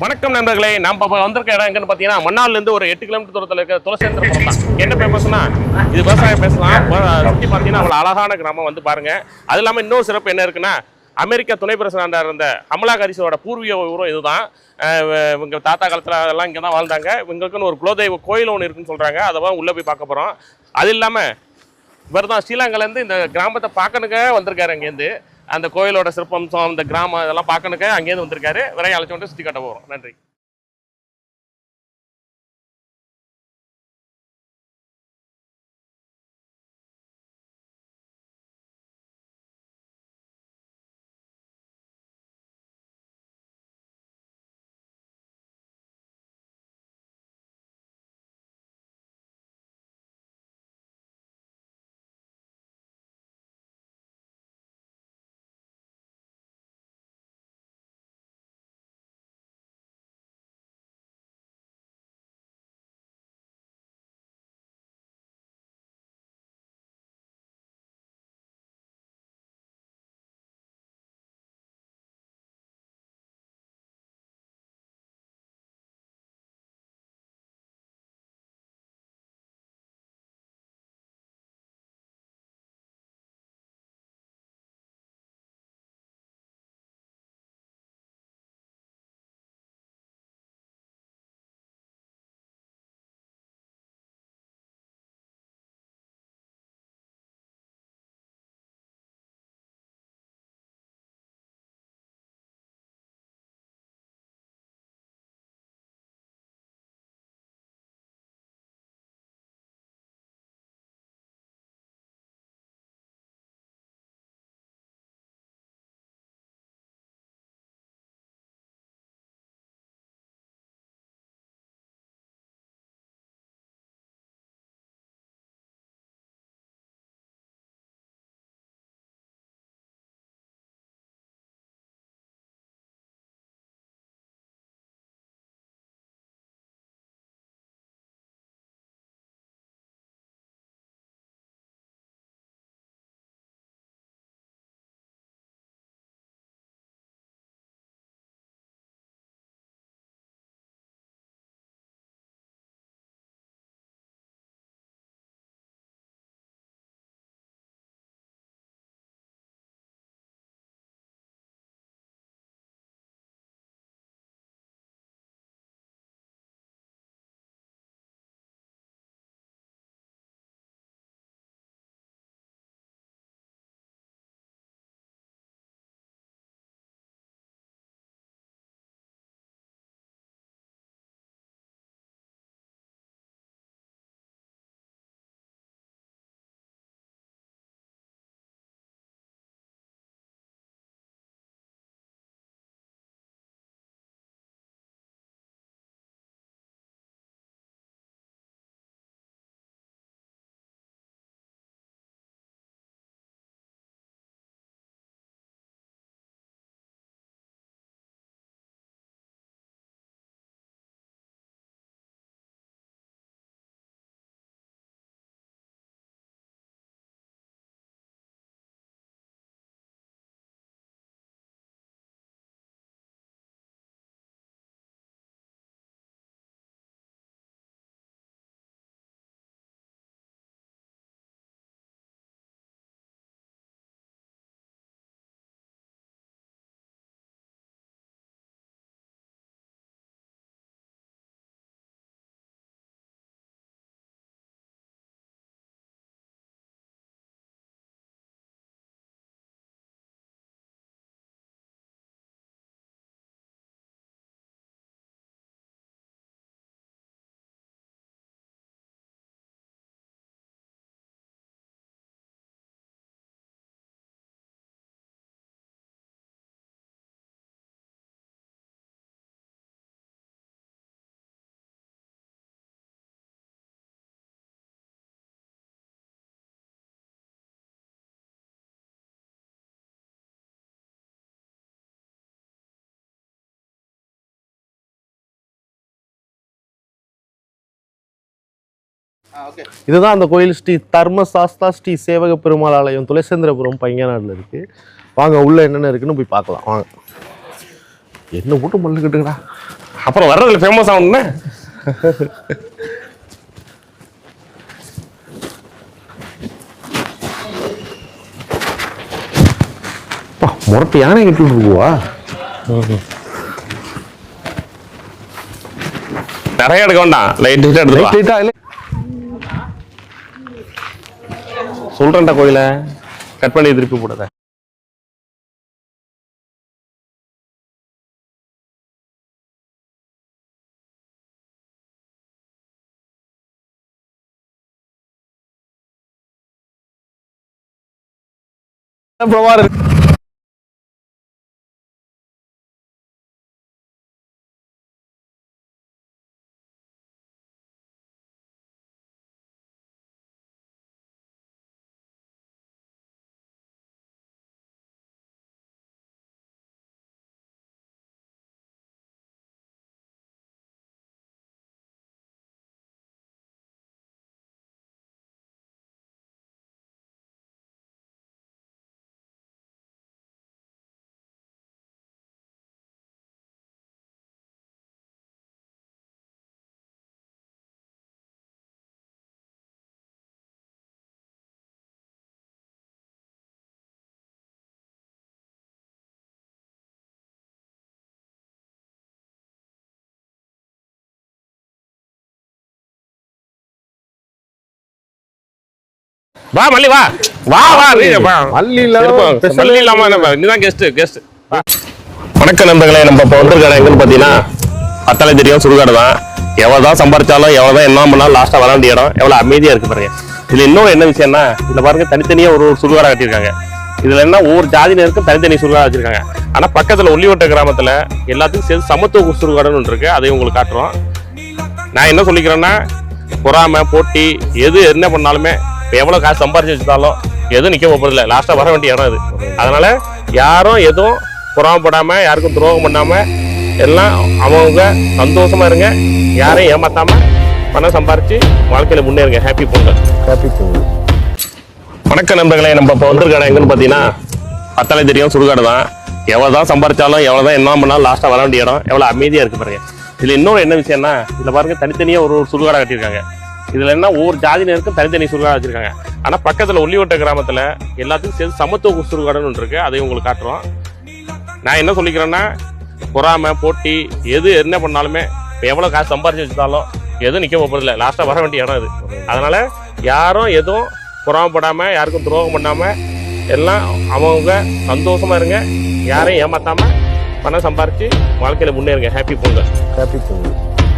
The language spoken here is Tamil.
வணக்கம் நண்பர்களே, நம்ம இப்போ வந்திருக்க இடம் எங்கன்னு பார்த்தீங்கன்னா மன்னார்லேருந்து ஒரு 8 கிலோமீட்டர் தூரத்தில் இருக்க துளசேந்திரபுரம் தான். என்ன ஃபேமஸ்னா இது விவசாயம் பேசலாம். சுற்றி பார்த்தீங்கன்னா அவ்வளோ அழகான கிராமம் வந்து பாருங்க. அது இல்லாமல் இன்னொரு சிறப்பு என்ன இருக்குன்னா, அமெரிக்கா துணை பிரசிடண்டாக இருந்த கமலா ஹாரிஸோட பூர்வீக ஊரும் இதுதான். இவங்க தாத்தா காலத்தில் அதெல்லாம் இங்கே தான் வாழ்ந்தாங்க. இவங்களுக்குன்னு ஒரு குலதெய்வ கோயில் ஒன்று இருக்குன்னு சொல்கிறாங்க. அதை உள்ளே போய் பார்க்க போகிறோம். அது இல்லாமல் இவர் தான் ஸ்ரீலங்காலேருந்து இந்த கிராமத்தை பார்க்கணுக்க வந்திருக்காரு. அங்கேருந்து அந்த கோயிலோட சிறப்பம்சம், அந்த கிராமம் இதெல்லாம் பார்க்கணுக்க அங்கேருந்து வந்திருக்காரு. விரைய அழைச்சி கொண்டு சுற்றி காட்ட போகிறோம். நன்றி. இதுதான் அந்த கோயில். ஸ்ரீ தர்மசாஸ்தா ஸ்ரீ சேவக பெருமாள் ஆலயம், துளசேந்திரபுரம், பையனாடுல இருக்கு. வாங்க உள்ள என்னென்ன இருக்குன்னு போய் பார்க்கலாம். வாங்க. என்ன போட்டு மல்லுக்கிட்டுங்கடா. அப்புறம் வர்றதுல ஃபேமஸ் ஆகணும்னா முரட்டு யானை கட்டி விட்டுருவா. நிறைய எடுக்க வேண்டாம், லைட் எடுத்து சொல்றேன்டா கோயில கட் பண்ணி திருப்பி போடுத. வா மல்லி வா வா வா மல்லி மல்லி இல்லாம நீதான் கெஸ்ட். வணக்கம் நண்பர்களே, நம்ம இப்போ வந்திருக்க எங்கன்னு பார்த்தீங்கன்னா பத்தாலே தெரியும் சுடுகாடு தான். எவ்வளோதான் சம்பாரிச்சாலும் எவ்வளோதான் என்ன பண்ணாலும் லாஸ்ட்டாக வர வேண்டிய இடம் எவ்வளோ அமைதியாக இருக்கு பாருங்க. இதில் இன்னொரு என்ன விஷயம்னா, இதில் பாருங்க தனித்தனியாக ஒரு சுடுகாடாக கட்டியிருக்காங்க. இதில் என்ன ஒவ்வொரு ஜாதியினருக்கும் தனித்தனி சுடுகாடு வச்சிருக்காங்க. ஆனால் பக்கத்தில் உள்ளிவட்ட கிராமத்தில் எல்லாத்துக்கும் சேர்த்து சமத்துவ சுடுகாடுன்னு ஒன்று இருக்கு, அதையும் உங்களுக்கு காட்டுறோம். நான் என்ன சொல்லிக்கிறேன்னா, பொறாமை போட்டி எது என்ன பண்ணாலுமே இப்போ எவ்வளோ காசு சம்பாரிச்சு வச்சுட்டாலும் எதுவும் நிற்க போகிறதில்ல, லாஸ்ட்டாக வர வேண்டிய இடம் இது. அதனால யாரும் எதுவும் பொறாமப்படாமல் யாருக்கும் துரோகம் பண்ணாமல் எல்லாம் அவங்க சந்தோஷமா இருங்க, யாரையும் ஏமாத்தாம பணம் சம்பாரிச்சு வாழ்க்கையில முன்னேறுங்க. ஹாப்பி பொங்கல். ஹாப்பி பொங்கல். வணக்கம் நண்பர்களே, நம்ம இப்போ வந்திருக்க எங்கன்னு பார்த்தீங்கன்னா பத்தாலே தெரியும் சுடுகாடு தான். எவ்வளோதான் சம்பாரிச்சாலும் எவ்வளோதான் என்ன பண்ணாலும் லாஸ்ட்டாக வர வேண்டிய இடம் எவ்வளோ அமைதியாக இருக்கு பாருங்க. இதில் இன்னொரு என்ன விஷயம்னா, இதில் பாருங்க தனித்தனியாக ஒரு சுடுகாடை கட்டியிருக்காங்க. இதில் என்ன ஒவ்வொரு ஜாதியினருக்கும் தனித்தனி சுடுகாடு வச்சிருக்காங்க. ஆனால் பக்கத்தில் உள்ளிவட்ட கிராமத்தில் எல்லாத்துக்கும் சேர்த்து சமத்துவ சுடுகாடுன்னு ஒன்று இருக்கு, அதையும் உங்களுக்கு காட்டுறோம். நான் என்ன சொல்லிக்கிறேன்னா, பொறாமை போட்டி எது என்ன பண்ணாலுமே இப்போ எவ்வளோ காசு சம்பாரிச்சு வச்சுட்டாலும் எதுவும் நிற்க போகிறதில்ல, லாஸ்ட்டாக வர வேண்டிய இடம் இது. அதனால யாரும் எதுவும் பொறாமப்படாமல் யாருக்கும் துரோகம் பண்ணாமல் எல்லாம் அவங்க சந்தோஷமா இருங்க, யாரையும் ஏமாத்தாம பணம் சம்பாரிச்சு வாழ்க்கையில முன்னேறுங்க. ஹாப்பி பொங்கல். ஹாப்பி பொங்கல்.